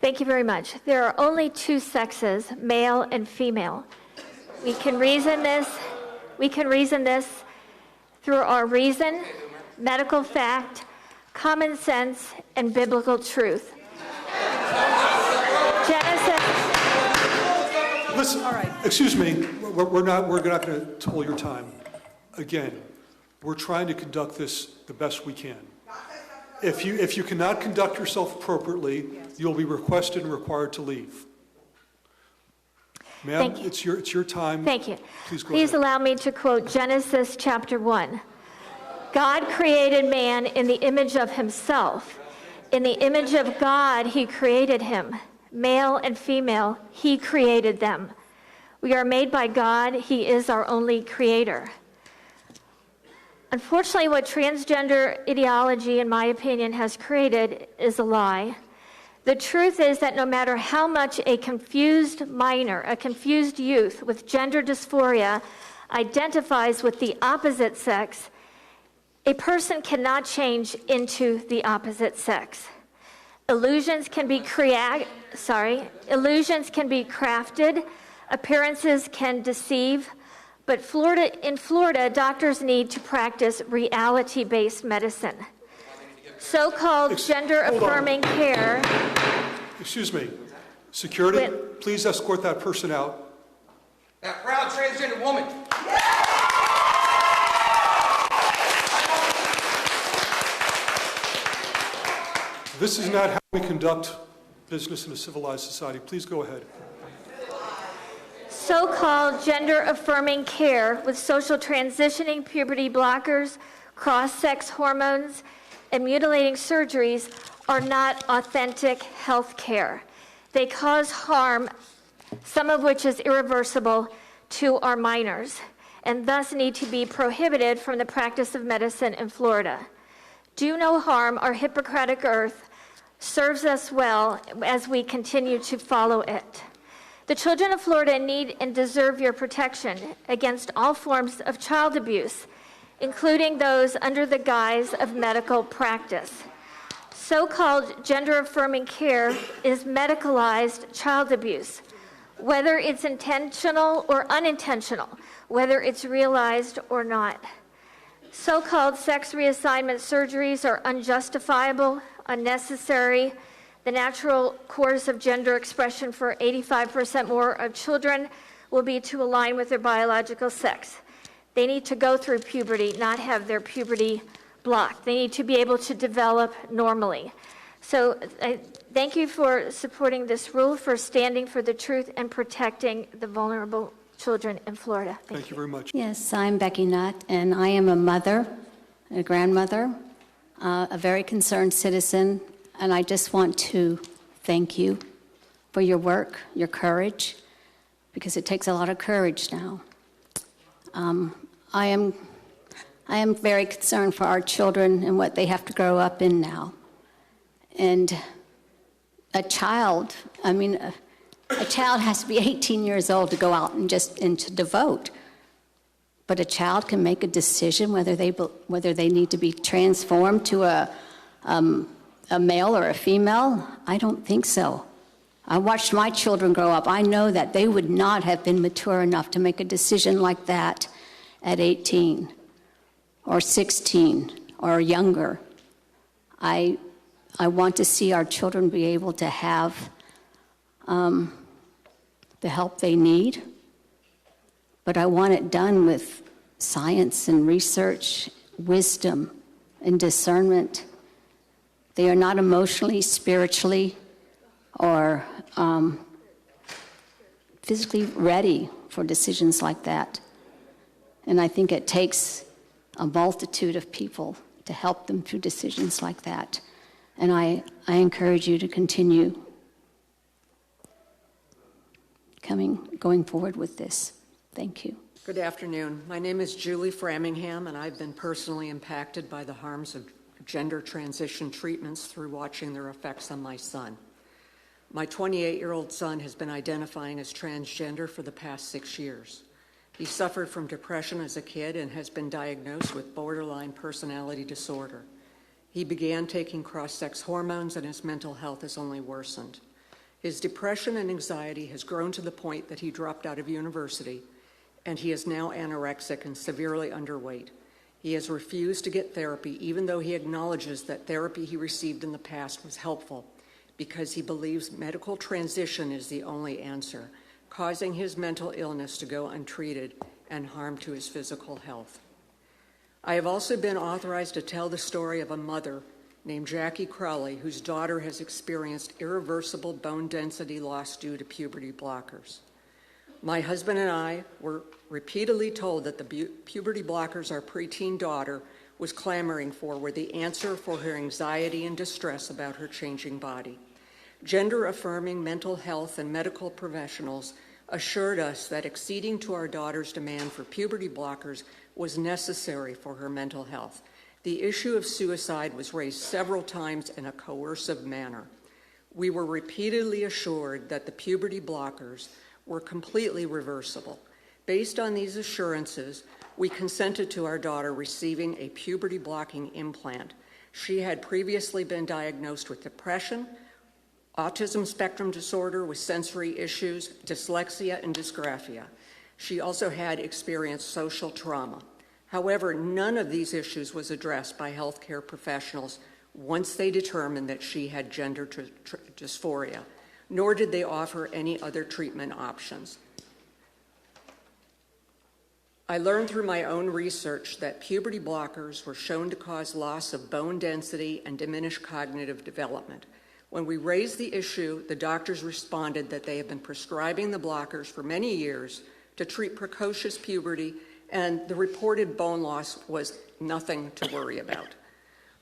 Thank you very much. There are only two sexes, male and female. We can reason this through our reason, medical fact, common sense, and biblical truth. Genesis. Listen, all right. Excuse me. We're not going to toll your time. Again, we're trying to conduct this the best we can. If you cannot conduct yourself appropriately, you'll be requested and required to leave. Ma'am, it's your time. Thank you. Please allow me to quote Genesis chapter 1. God created man in the image of himself. In the image of God, he created him. Male and female, he created them. We are made by God. He is our only creator. Unfortunately, what transgender ideology, in my opinion, has created is a lie. The truth is that no matter how much a confused minor, a confused youth with gender dysphoria identifies with the opposite sex, a person cannot change into the opposite sex. Illusions can be crafted, appearances can deceive, but in Florida, doctors need to practice reality-based medicine. So-called gender-affirming care. Excuse me. Security, please escort that person out. That proud transgender woman. This is not how we conduct business in a civilized society. Please go ahead. So-called gender-affirming care with social transitioning, puberty blockers, cross-sex hormones, and mutilating surgeries are not authentic health care. They cause harm, some of which is irreversible, to our minors, and thus need to be prohibited from the practice of medicine in Florida. Do no harm, our Hippocratic oath serves us well as we continue to follow it. The children of Florida need and deserve your protection against all forms of child abuse, including those under the guise of medical practice. So-called gender-affirming care is medicalized child abuse, whether it's intentional or unintentional, whether it's realized or not. So-called sex reassignment surgeries are unjustifiable, unnecessary. The natural course of gender expression for 85% more of children will be to align with their biological sex. They need to go through puberty, not have their puberty blocked. They need to be able to develop normally. So thank you for supporting this rule, for standing for the truth and protecting the vulnerable children in Florida. Thank you very much. Yes, I'm Becky Nutt, and I am a mother, a grandmother, a very concerned citizen, and I just want to thank you for your work, your courage, because it takes a lot of courage now. I am very concerned for our children and what they have to grow up in now. And a child has to be 18 years old to go out and to vote. But a child can make a decision whether they need to be transformed to a male or a female. I don't think so. I watched my children grow up. I know that they would not have been mature enough to make a decision like that at 18 or 16 or younger. I want to see our children be able to have the help they need, but I want it done with science and research, wisdom and discernment. They are not emotionally, spiritually, or physically ready for decisions like that. And I think it takes a multitude of people to help them through decisions like that. And I encourage you to continue going forward with this. Thank you. Good afternoon. My name is Julie Framingham, and I've been personally impacted by the harms of gender transition treatments through watching their effects on my son. My 28-year-old son has been identifying as transgender for the past 6 years. He suffered from depression as a kid and has been diagnosed with borderline personality disorder. He began taking cross-sex hormones, and his mental health has only worsened. His depression and anxiety has grown to the point that he dropped out of university, and he is now anorexic and severely underweight. He has refused to get therapy, even though he acknowledges that therapy he received in the past was helpful, because he believes medical transition is the only answer, causing his mental illness to go untreated and harm to his physical health. I have also been authorized to tell the story of a mother named Jackie Crowley, whose daughter has experienced irreversible bone density loss due to puberty blockers. My husband and I were repeatedly told that the puberty blockers our preteen daughter was clamoring for were the answer for her anxiety and distress about her changing body. Gender-affirming mental health and medical professionals assured us that acceding to our daughter's demand for puberty blockers was necessary for her mental health. The issue of suicide was raised several times in a coercive manner. We were repeatedly assured that the puberty blockers were completely reversible. Based on these assurances, we consented to our daughter receiving a puberty blocking implant. She had previously been diagnosed with depression, autism spectrum disorder with sensory issues, dyslexia, and dysgraphia. She also had experienced social trauma. However, none of these issues was addressed by healthcare professionals once they determined that she had gender dysphoria, nor did they offer any other treatment options. I learned through my own research that puberty blockers were shown to cause loss of bone density and diminish cognitive development. When we raised the issue, the doctors responded that they have been prescribing the blockers for many years to treat precocious puberty, and the reported bone loss was nothing to worry about.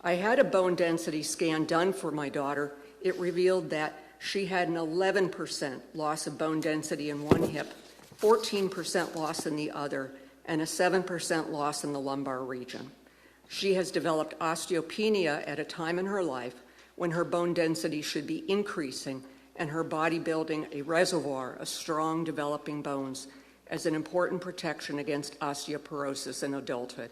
I had a bone density scan done for my daughter. It revealed that she had an 11% loss of bone density in one hip, 14% loss in the other, and a 7% loss in the lumbar region. She has developed osteopenia at a time in her life when her bone density should be increasing and her body building a reservoir of strong developing bones as an important protection against osteoporosis in adulthood.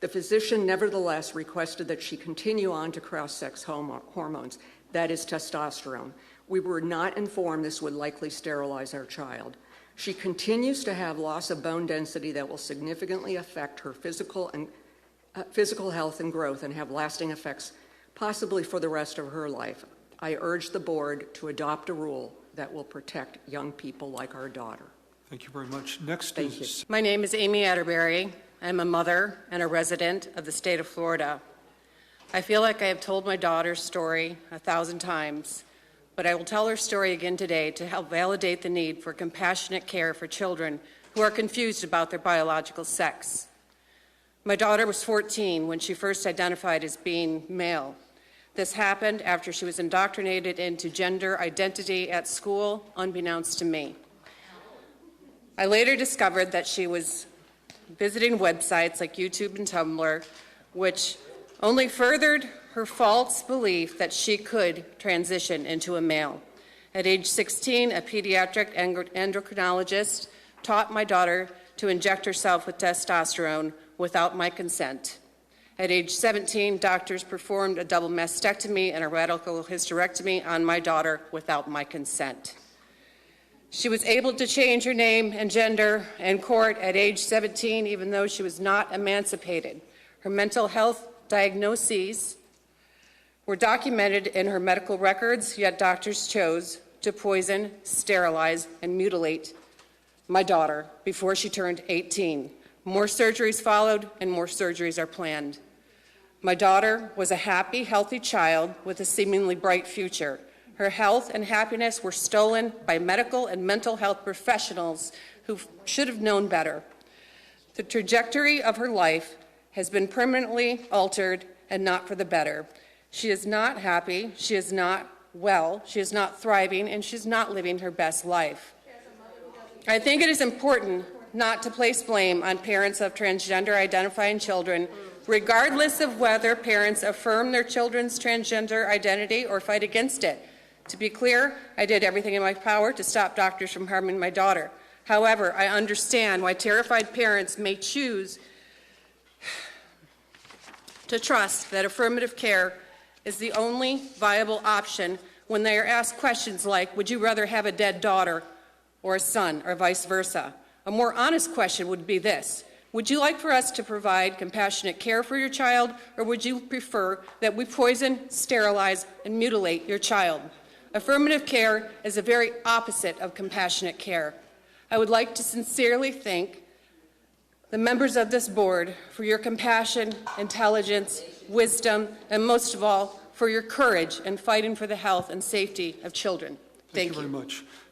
The physician nevertheless requested that she continue on to cross-sex hormones, that is testosterone. We were not informed this would likely sterilize our child. She continues to have loss of bone density that will significantly affect her physical health and growth and have lasting effects possibly for the rest of her life. I urge the board to adopt a rule that will protect young people like our daughter. Thank you very much. Next Thank is... My name is Amy Atterbury. I'm a mother and a resident of the state of Florida. I feel like I have told my daughter's story 1,000 times, but I will tell her story again today to help validate the need for compassionate care for children who are confused about their biological sex. My daughter was 14 when she first identified as being male. This happened after she was indoctrinated into gender identity at school, unbeknownst to me. I later discovered that she was visiting websites like YouTube and Tumblr, which only furthered her false belief that she could transition into a male. At age 16, a pediatric endocrinologist taught my daughter to inject herself with testosterone without my consent. At age 17, doctors performed a double mastectomy and a radical hysterectomy on my daughter without my consent. She was able to change her name and gender in court at age 17, even though she was not emancipated. Her mental health diagnoses were documented in her medical records, yet doctors chose to poison, sterilize, and mutilate my daughter before she turned 18. More surgeries followed, and more surgeries are planned. My daughter was a happy, healthy child with a seemingly bright future. Her health and happiness were stolen by medical and mental health professionals who should have known better. The trajectory of her life has been permanently altered and not for the better. She is not happy, she is not well, she is not thriving, and she's not living her best life. I think it is important not to place blame on parents of transgender identifying children, regardless of whether parents affirm their children's transgender identity or fight against it. To be clear, I did everything in my power to stop doctors from harming my daughter. However, I understand why terrified parents may choose to trust that affirmative care is the only viable option when they are asked questions like, would you rather have a dead daughter or a son, or vice versa? A more honest question would be this: would you like for us to provide compassionate care for your child, or would you prefer that we poison, sterilize, and mutilate your child? Affirmative care is the very opposite of compassionate care. I would like to sincerely thank the members of this board for your compassion, intelligence, wisdom, and most of all, for your courage in fighting for the health and safety of children. Thank you. Very much.